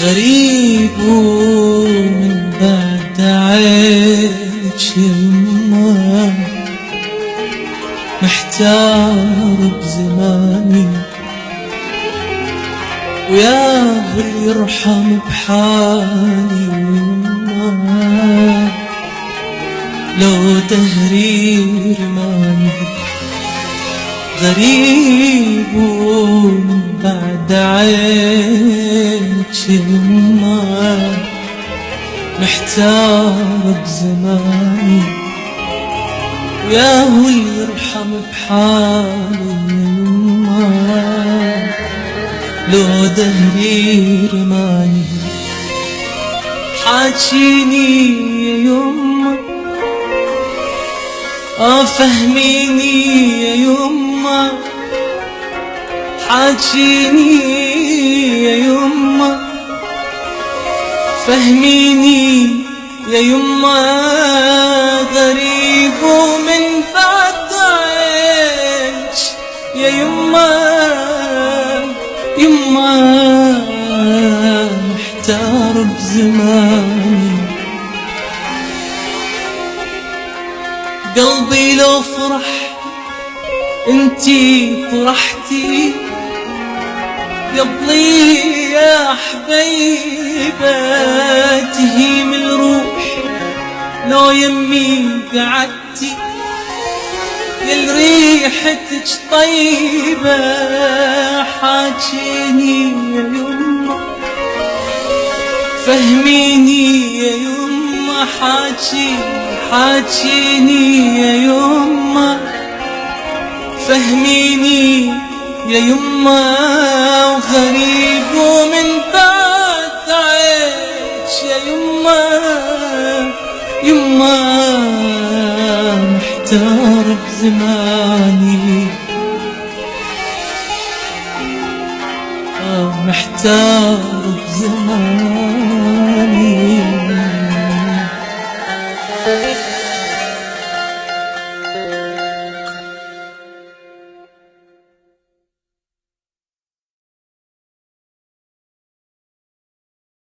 غريب ومن بعد عيش يما، محتار بزماني وياه اللي يرحم بحالي يما، لو تهرير ماني غريب ومن بعد عيش يما، محتار بزماني وياه اللي يرحم بحالي يما، لو دهري رماني. حاجيني يا يما، فهميني يا يما، حاجيني يا يما، فهميني يا يما، غريب ومن بعد عيش يا يما، يما محتار بزماني. قلبي لو فرح انتي فرحتي، قبلي يا حبيبة تهيم الروح، لو يمي قعدتي يل ريحتك طيبة. حاجيني يا يما، فهميني يا يما، حاجيني يا يما، فهميني يا يما، وغريب ومن بعد عيش يا يما، يما محتار بزماني، محتار بزماني.